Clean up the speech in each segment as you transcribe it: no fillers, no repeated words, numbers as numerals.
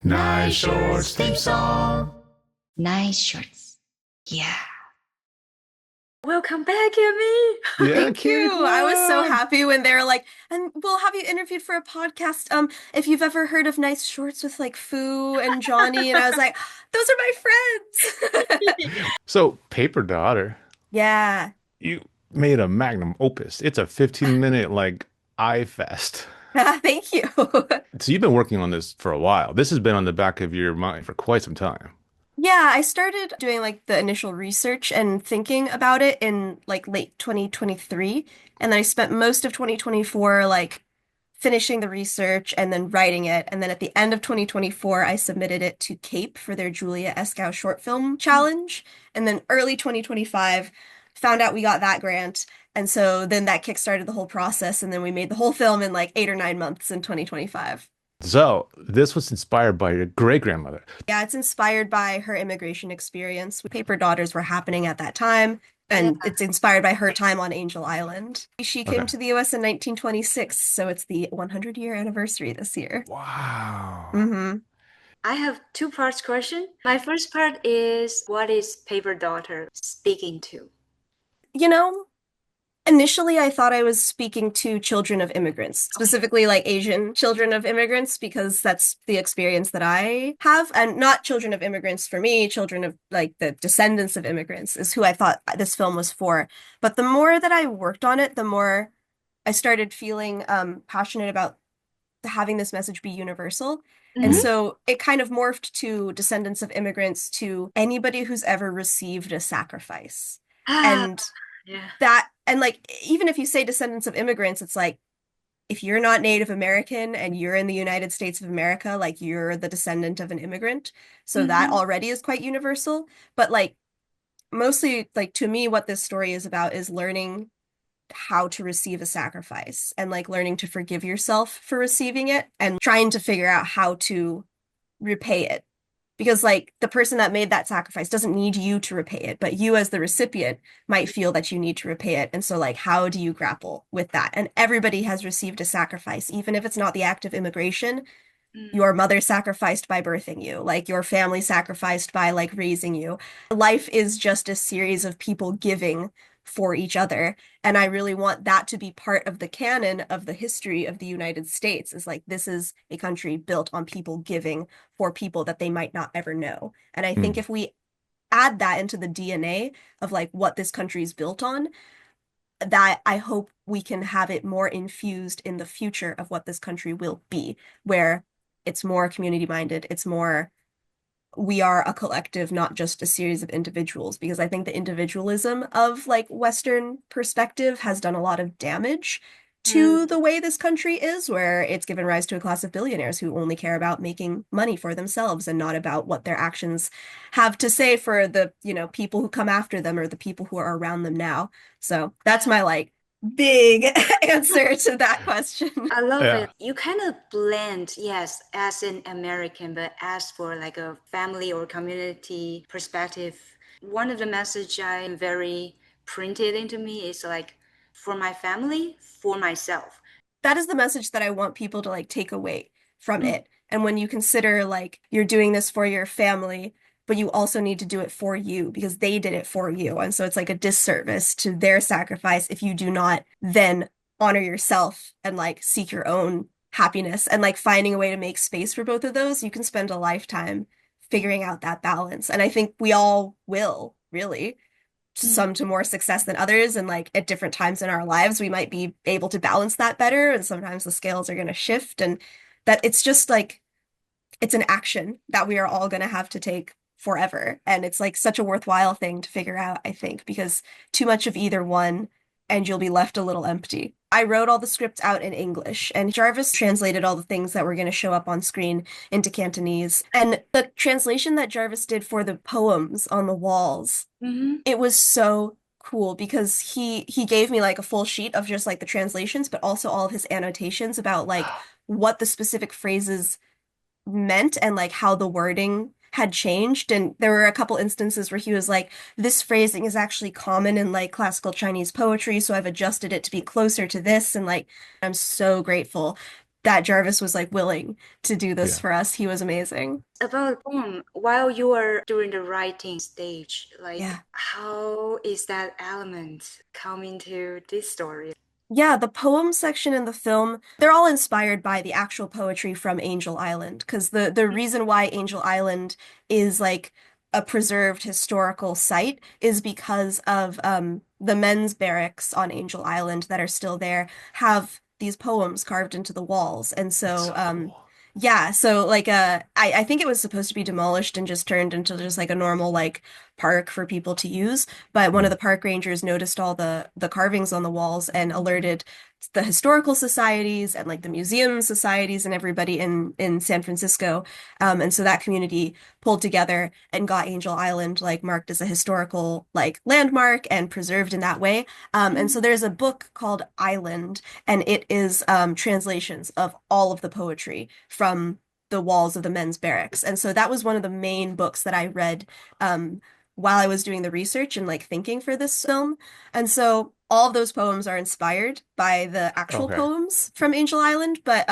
Nice Shorts theme song. Nice shorts. Yeah. Welcome back, Cami. Yeah, Thank Kimmy you. I was so Kwan. happy when they were like, and we'll have you interviewed for a podcast. If you've ever heard of Nice Shorts with like Fu and Johnny, and I was like, those are my friends. So, Paper Daughter, Yeah. you made a magnum opus. It's a 15-minute like eye fest. Thank you. So you've been working on this for a while. This has been on the back of your mind for quite some time. Yeah, I started doing like the initial research and thinking about it in like late 2023. And then I spent most of 2024 like finishing the research and then writing it. And then at the end of 2024, I submitted it to CAPE for their Julia Escow short film challenge. And then early 2025, found out we got that grant. And so then that kickstarted the whole process. And then we made the whole film in like 8 or 9 months in 2025. So this was inspired by your great grandmother. Yeah, it's inspired by her immigration experience. Paper Daughters were happening at that time, Yeah. and it's inspired by her time on Angel Island. She came Okay. to the US in 1926, so it's the 100-year anniversary this year. Wow. Hmm. I have two parts question. My first part is what is Paper Daughter speaking to? You know, initially I thought I was speaking to children of immigrants, specifically like Asian children of immigrants, because that's the experience that I have. And not children of immigrants for me, children of like the descendants of immigrants is who I thought this film was for. But the more that I worked on it, the more I started feeling passionate about having this message be universal. And Mm-hmm. so it kind of morphed to descendants of immigrants to anybody who's ever received a sacrifice. Ah, And yeah. that, and like, even if you say descendants of immigrants, it's like, if you're not Native American and you're in the United States of America, like you're the descendant of an immigrant. So that Mm-hmm. already is quite universal. But like, mostly, like, to me, what this story is about is learning how to receive a sacrifice and like learning to forgive yourself for receiving it and trying to figure out how to repay it. Because like the person that made that sacrifice doesn't need you to repay it, but you as the recipient might feel that you need to repay it. And so like how do you grapple with that? And everybody has received a sacrifice, even if it's not the act of immigration. Your mother sacrificed by birthing you, like your family sacrificed by like raising you. Life is just a series of people giving for each other. And I really want that to be part of the canon of the history of the United States is like this is a country built on people giving for people that they might not ever know. And I think Mm. if we add that into the DNA of like what this country is built on, that I hope we can have it more infused in the future of what this country will be, where it's more community minded, it's more we are a collective, not just a series of individuals, because I think the individualism of like Western perspective has done a lot of damage to Mm-hmm. the way this country is, where it's given rise to a class of billionaires who only care about making money for themselves and not about what their actions have to say for the, people who come after them or the people who are around them now. So that's my like big answer to that question. I love Yeah. it. You kind of blend, yes, as an American, but as for like a family or community perspective, one of the message I very printed into me is like for my family, for myself. That is the message that I want people to like take away from Mm. it. And when you consider like you're doing this for your family, but you also need to do it for you because they did it for you. And so it's like a disservice to their sacrifice if you do not then honor yourself and like seek your own happiness and like finding a way to make space for both of those. You can spend a lifetime figuring out that balance. And I think we all will, really Mm. some to more success than others. And like at different times in our lives, we might be able to balance that better. And sometimes the scales are going to shift. And that it's just like, it's an action that we are all going to have to take forever. And it's like such a worthwhile thing to figure out, I think, because too much of either one and you'll be left a little empty. I wrote all the scripts out in English, and Jarvis translated all the things that were going to show up on screen into Cantonese. And the translation that Jarvis did for the poems on the walls, Mm-hmm. it was so cool because he gave me like a full sheet of just like the translations, but also all of his annotations about like what the specific phrases meant and like how the wording had changed. And there were a couple instances where he was like, this phrasing is actually common in like classical Chinese poetry, so I've adjusted it to be closer to this. And like, I'm so grateful that Jarvis was like willing to do this Yeah. for us. He was amazing. About the poem, while you are during the writing stage, like Yeah. how is that element coming to this story? Yeah, the poem section in the film, they're all inspired by the actual poetry from Angel Island, because the reason why Angel Island is like a preserved historical site is because of the men's barracks on Angel Island that are still there have these poems carved into the walls. And That's so so cool. yeah, so like I think it was supposed to be demolished and just turned into just like a normal like park for people to use. But one of Mm. the park rangers noticed all the carvings on the walls and alerted the historical societies and like the museum societies and everybody in San Francisco. And so that community pulled together and got Angel Island like marked as a historical like landmark and preserved in that way. And so there's a book called Island, and it is translations of all of the poetry from the walls of the men's barracks. And so that was one of the main books that I read um, while I was doing the research and like thinking for this film. And so all of those poems are inspired by the actual Okay. poems from Angel Island, but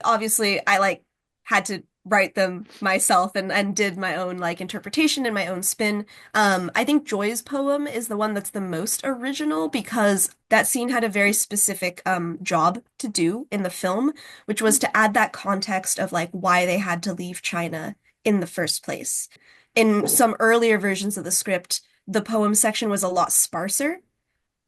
obviously I like had to write them myself and did my own like interpretation and my own spin. I think Joy's poem is the one that's the most original because that scene had a very specific job to do in the film, which was to add that context of like why they had to leave China in the first place. In some earlier versions of the script, the poem section was a lot sparser.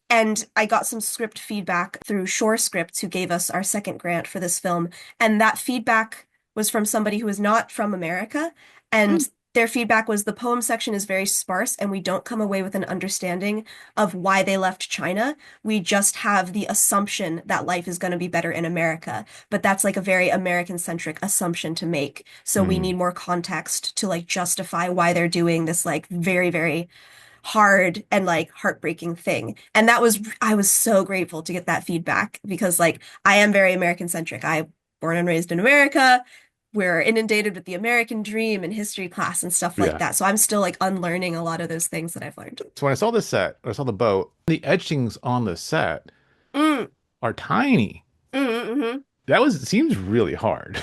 And I got some script feedback through Shore Scripts, who gave us our second grant for this film. And that feedback was from somebody who is not from America. And their feedback was the poem section is very sparse, and we don't come away with an understanding of why they left China. We just have the assumption that life is going to be better in America. But that's like a very American-centric assumption to make. So we need Mm. more context to like justify why they're doing this like very, very hard and like heartbreaking thing. And that was I was so grateful to get that feedback because like I am very American centric. I born and raised in America. We're inundated with the American dream and history class and stuff like Yeah. that. So I'm still like unlearning a lot of those things that I've learned. So when I saw the set, I saw the boat, the etchings on the set Mm, are tiny. mm. That was seems really hard.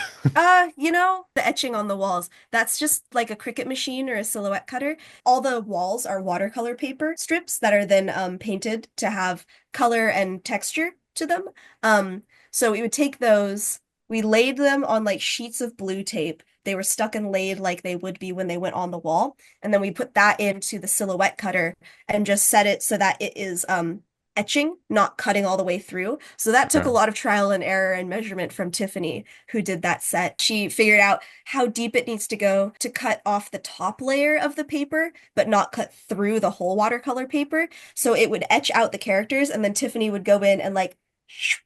The etching on the walls, that's just like a Cricut machine or a silhouette cutter. All the walls are watercolor paper strips that are then painted to have color and texture to them. So we would take those, we laid them on like sheets of blue tape. They were stuck and laid like they would be when they went on the wall. And then we put that into the silhouette cutter and just set it so that it is etching, not cutting all the way through. So that took a Okay. lot of trial and error and measurement from Tiffany, who did that set. She figured out how deep it needs to go to cut off the top layer of the paper, but not cut through the whole watercolor paper. So it would etch out the characters, and then Tiffany would go in and like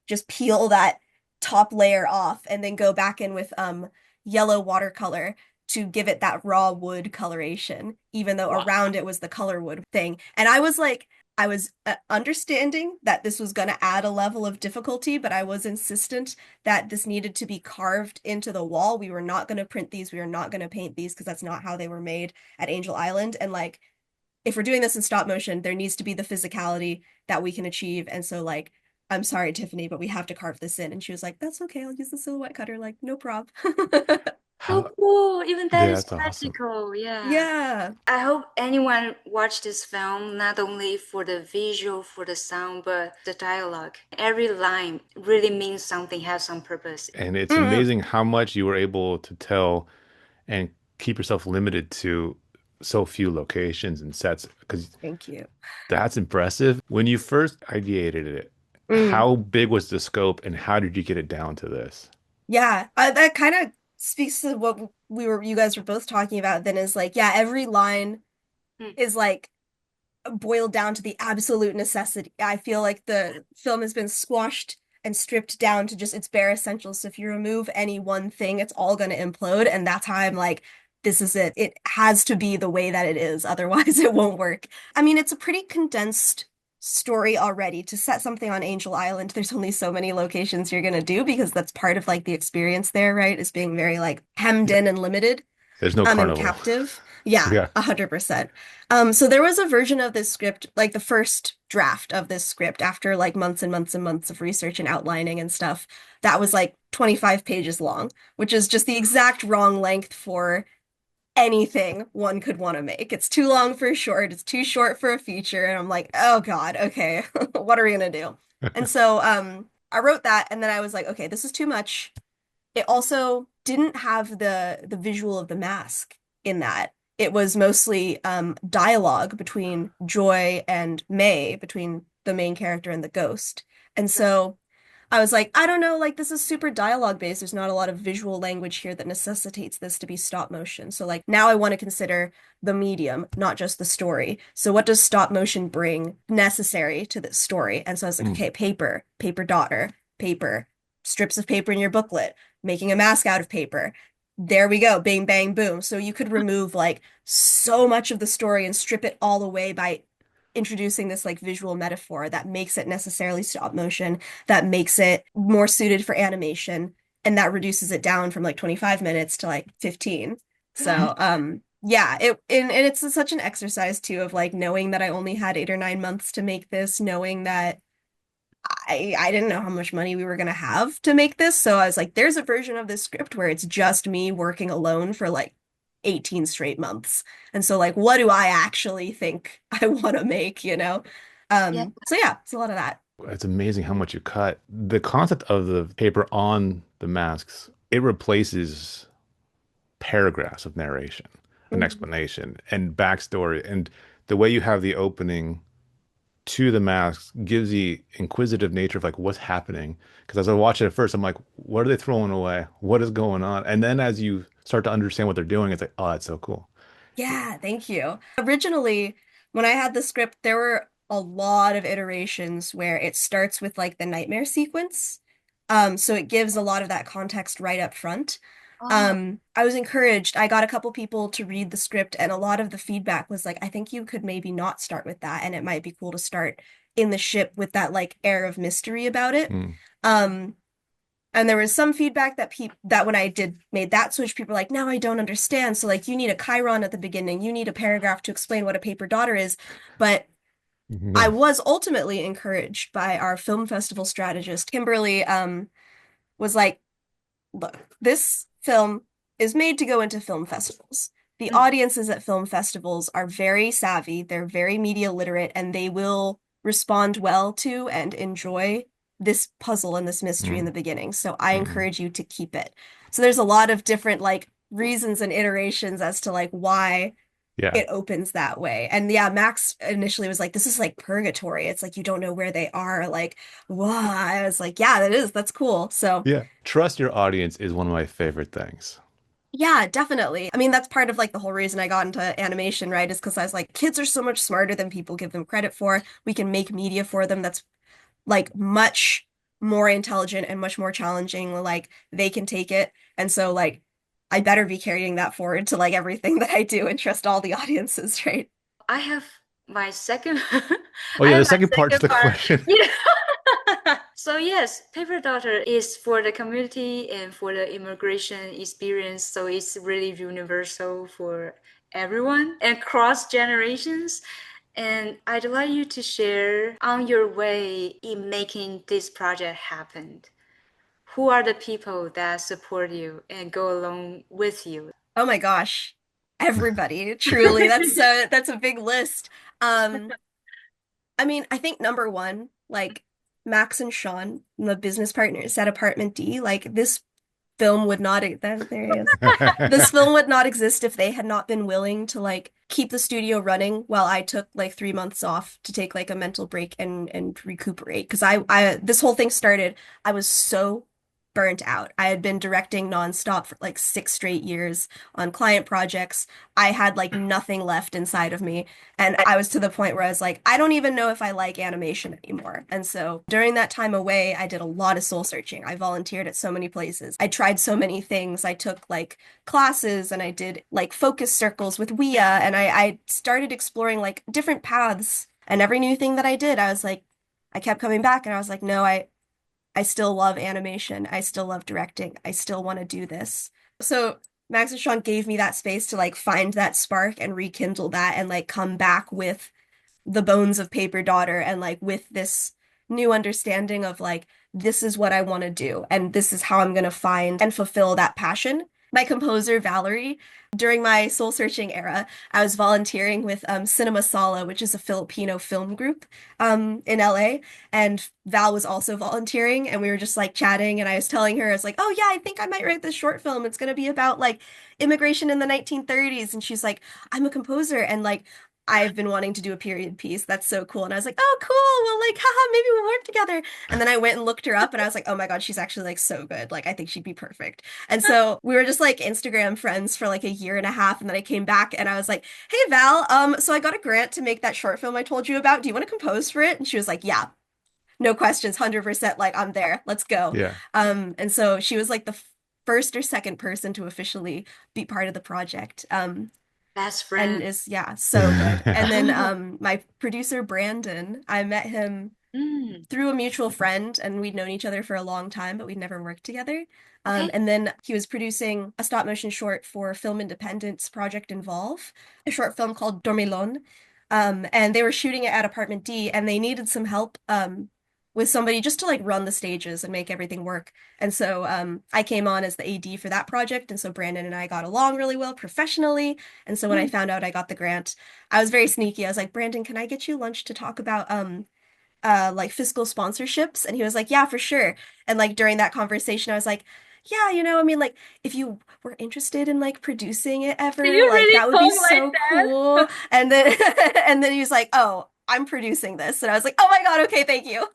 just peel that top layer off and then go back in with yellow watercolor to give it that raw wood coloration, even though Wow. around it was the color wood thing. And I was understanding that this was going to add a level of difficulty, but I was insistent that this needed to be carved into the wall. We were not going to print these. We were not going to paint these because that's not how they were made at Angel Island. And like, if we're doing this in stop motion, there needs to be the physicality that we can achieve. And so, like, I'm sorry, Tiffany, but we have to carve this in. And she was like, that's okay. I'll use the silhouette cutter. Like, no prob. So How cool. Even that yeah, is that's awesome. practical. Yeah. Yeah. I hope anyone watch this film not only for the visual, for the sound, but the dialogue. Every line really means something, has some purpose. And it's Mm, amazing how much you were able to tell and keep yourself limited to so few locations and sets because thank you. that's impressive. When you first ideated it, Mm. how big was the scope and how did you get it down to this? Yeah, that kind of speaks to what you guys were both talking about then is like, yeah, every line Mm. is like boiled down to the absolute necessity. I feel like the film has been squashed and stripped down to just its bare essentials. So if you remove any one thing, it's all going to implode. And that's how I'm like, this is it. It has to be the way that it is. Otherwise, it won't work. I mean, it's a pretty condensed story already. To set something on Angel Island, there's only so many locations you're going to do because that's part of like the experience there, right? Is being very like hemmed Yeah, in and limited there's no and carnival. captive. Yeah, Yeah. 100%. So there was a version of this script, like the first draft of this script after like months and months and months of research and outlining and stuff, that was like 25 pages long, which is just the exact wrong length for anything one could want to make. It's too long for a short, it's too short for a feature, and I'm like, oh God, okay, what are we gonna do? And so I wrote that and then I was like, okay, this is too much. It also didn't have the visual of the mask in that. It was mostly dialogue between Joy and May, between the main character and the ghost. And so I was like, I don't know, like this is super dialogue based. There's not a lot of visual language here that necessitates this to be stop motion. So like now I want to consider the medium, not just the story. So what does stop motion bring necessary to this story? And so I was like, Mm. okay, paper, paper daughter, paper, strips of paper in your booklet, making a mask out of paper. There we go, bang, bang, boom. So you could remove like so much of the story and strip it all away by introducing this like visual metaphor that makes it necessarily stop motion, that makes it more suited for animation, and that reduces it down from like 25 minutes to like 15. So, yeah, and it's such an exercise too of like knowing that I only had 8 or 9 months to make this, knowing that I didn't know how much money we were gonna have to make this. So I was like, there's a version of this script where it's just me working alone for like 18 straight months. And so like what do I actually think I want to make, you know? Yeah. So yeah, it's a lot of that. It's amazing how much you cut. The concept of the paper on the masks, it replaces paragraphs of narration, an Mhm. explanation, and backstory. And the way you have the opening to the masks gives the inquisitive nature of like what's happening. Because as I watch it at first, I'm like, what are they throwing away? What is going on? And then as you start to understand what they're doing, it's like, oh, that's so cool. Yeah, thank you. Originally, when I had the script, there were a lot of iterations where it starts with like the nightmare sequence. So it gives a lot of that context right up front. Oh, I was encouraged. I got a couple people to read the script, and a lot of the feedback was like, I think you could maybe not start with that, and it might be cool to start in the ship with that like air of mystery about it. Mm. Um, and there was some feedback that when I did made that switch, people were like, now I don't understand. So like you need a chyron at the beginning, you need a paragraph to explain what a paper daughter is. But I Yeah. was ultimately encouraged by our film festival strategist, Kimberly, was like, look, this film is made to go into film festivals. The mm, audiences at film festivals are very savvy, they're very media literate, and they will respond well to and enjoy this puzzle and this mystery in Mm. the beginning. So I Mm. encourage you to keep it. So there's a lot of different like reasons and iterations as to like why Yeah. it opens that way. And yeah, Max initially was like, this is like purgatory. It's like you don't know where they are. Like, wow. I was like, yeah, that is, that's cool. So Yeah. Trust your audience is one of my favorite things. yeah, definitely. I mean, that's part of like the whole reason I got into animation, right? Is because I was like, kids are so much smarter than people give them credit for. We can make media for them that's like much more intelligent and much more challenging. Like they can take it. And so like I better be carrying that forward to like everything that I do and trust all the audiences, right? I have my second. Oh I yeah, have the my second part to second the part. question. Yeah. So yes, Paper Daughter is for the community and for the immigration experience. So it's really universal for everyone and cross generations. And I'd like you to share on your way in making this project happen. Who are the people that support you and go along with you? Oh my gosh. Everybody, truly. That's a big list. Um, I mean, I think number one, like Max and Sean, the business partners at Apartment D, like this film would not, there he is. This film would not exist if they had not been willing to like keep the studio running while I took like 3 months off to take like a mental break and recuperate. Because this whole thing started, I was so burnt out. I had been directing nonstop for like 6 straight years on client projects. I had like nothing left inside of me. And I was to the point where I was like, I don't even know if I like animation anymore. And so during that time away, I did a lot of soul searching. I volunteered at so many places. I tried so many things. I took like classes and I did like focus circles with WIA and I started exploring like different paths. And every new thing that I did, I was like, I kept coming back and I was like, no, I still love animation. I still love directing. I still want to do this. So Max and Sean gave me that space to like find that spark and rekindle that and like come back with the bones of Paper Daughter and like with this new understanding of like this is what I want to do and this is how I'm going to find and fulfill that passion. My composer Valerie, during my soul searching era, I was volunteering with Cinema Sala, which is a Filipino film group in LA, and Val was also volunteering, and we were just like chatting, and I was telling her, I was like, "Oh yeah, I think I might write this short film. It's going to be about like immigration in the 1930s," and she's like, "I'm a composer," and like I've been wanting to do a period piece. That's so cool. And I was like, oh, cool. Well, like, haha, maybe we'll work together. And then I went and looked her up and I was like, oh my God, she's actually like so good. Like, I think she'd be perfect. And so we were just like Instagram friends for like a year and a half. And then I came back and I was like, hey, Val, so I got a grant to make that short film I told you about. Do you want to compose for it? And she was like, yeah, no questions, 100%. Like, I'm there. Let's go. Yeah. And so she was like the first or second person to officially be part of the project. Best And friend. is yeah, so good. And then my producer Brandon, I met him Mm, through a mutual friend and we'd known each other for a long time, but we'd never worked together. okay. And then he was producing a stop motion short for Film Independence Project Involve, a short film called Dormilon. And they were shooting it at Apartment D and they needed some help with somebody just to like run the stages and make everything work. And so I came on as the AD for that project. And so Brandon and I got along really well professionally. And so when I Mm. found out I got the grant, I was very sneaky. I was like, Brandon, can I get you lunch to talk about like fiscal sponsorships? And he was like, yeah, for sure. And like during that conversation, I was like, yeah, I mean, like if you were interested in like producing it Did ever, you like really that would be talk like so that? cool. And then and then he was like, oh, I'm producing this. And I was like, oh my God, okay, thank you.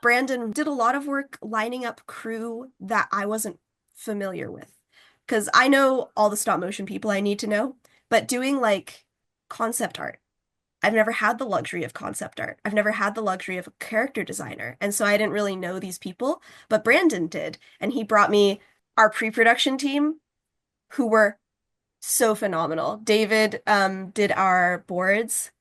Brandon did a lot of work lining up crew that I wasn't familiar with. Because I know all the stop motion people I need to know, but doing like concept art, I've never had the luxury of concept art. I've never had the luxury of a character designer. And so I didn't really know these people, but Brandon did. And he brought me our pre-production team who were so phenomenal. David did our boards,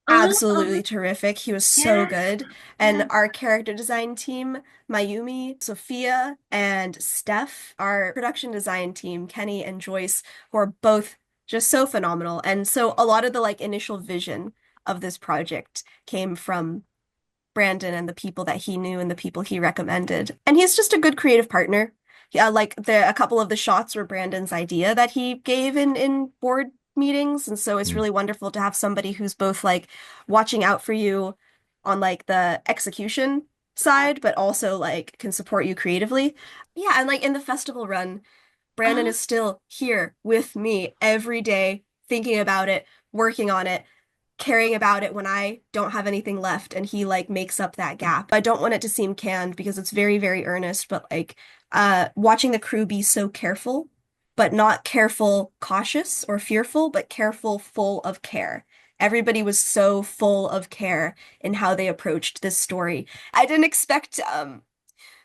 Uh-huh. absolutely terrific. He was so Yes. good. And Yeah. our character design team, Mayumi, Sophia, and Steph, our production design team, Kenny and Joyce, who are both just so phenomenal. And so a lot of the like initial vision of this project came from Brandon and the people that he knew and the people he recommended. And he's just a good creative partner. Yeah, like a couple of the shots were Brandon's idea that he gave in board meetings, and so it's Mm. really wonderful to have somebody who's both like watching out for you on like the execution Yeah. side, but also like can support you creatively. Yeah, and like in the festival run, Brandon Uh-huh. is still here with me every day, thinking about it, working on it, caring about it when I don't have anything left and he like makes up that gap. I don't want it to seem canned because it's very, very earnest, but like watching the crew be so careful, but not careful cautious or fearful, but careful full of care. Everybody was so full of care in how they approached this story. I didn't expect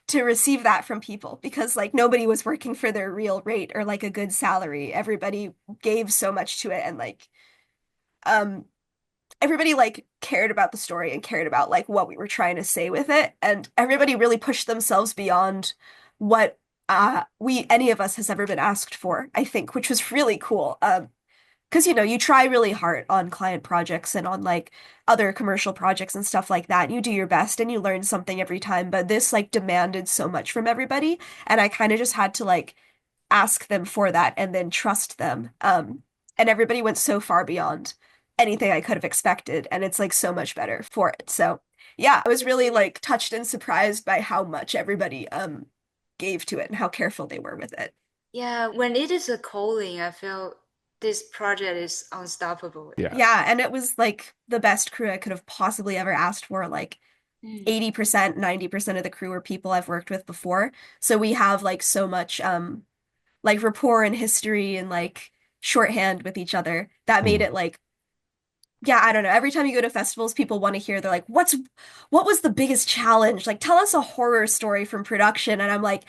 to receive that from people because like nobody was working for their real rate or like a good salary. Everybody gave so much to it and like um everybody like cared about the story and cared about like what we were trying to say with it, and everybody really pushed themselves beyond what we any of us has ever been asked for, I think, which was really cool. Because you try really hard on client projects and on like other commercial projects and stuff like that. You do your best and you learn something every time, but this like demanded so much from everybody, and I kind of just had to like ask them for that and then trust them. And everybody went so far beyond anything I could have expected, and it's like so much better for it. So yeah, I was really like touched and surprised by how much everybody gave to it and how careful they were with it. Yeah, when it is a calling, I feel this project is unstoppable. Yeah. Yeah, and it was like the best crew I could have possibly ever asked for. Like Mm. 80%, 90% of the crew are people I've worked with before. So we have like so much like rapport and history and like shorthand with each other that made Mm. it like yeah, I don't know. Every time you go to festivals, people want to hear, they're like, what was the biggest challenge? Like, tell us a horror story from production. And I'm like,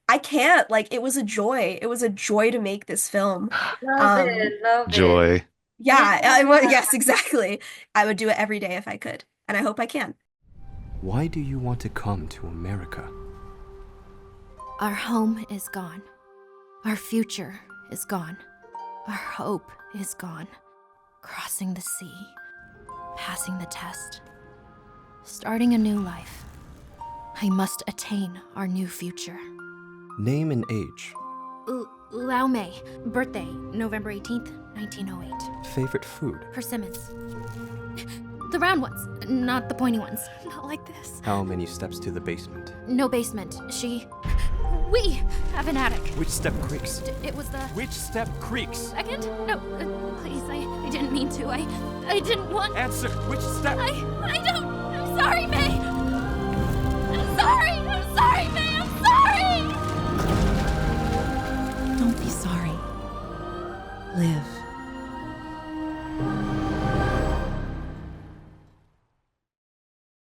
I can't. Like, it was a joy. It was a joy to make this film. Love Um, it, love it. Joy. Yeah. yeah, yes, exactly. I would do it every day if I could, and I hope I can. Why do you want to come to America? Our home is gone. Our future is gone. Our hope is gone. Crossing the sea, passing the test, starting a new life. I must attain our new future. Name and age. Lao Mei, birthday, November 18th, 1908. Favorite food. Persimmons. The round ones, not the pointy ones. Not like this. How many steps to the basement? No basement. We have an attic. Which step creaks? It was the Which step creaks? second? No, please, I didn't mean to. I didn't want. Answer. Which step? I don't. I'm sorry, May. I'm sorry. I'm sorry, May. I'm sorry. Don't be sorry. Live.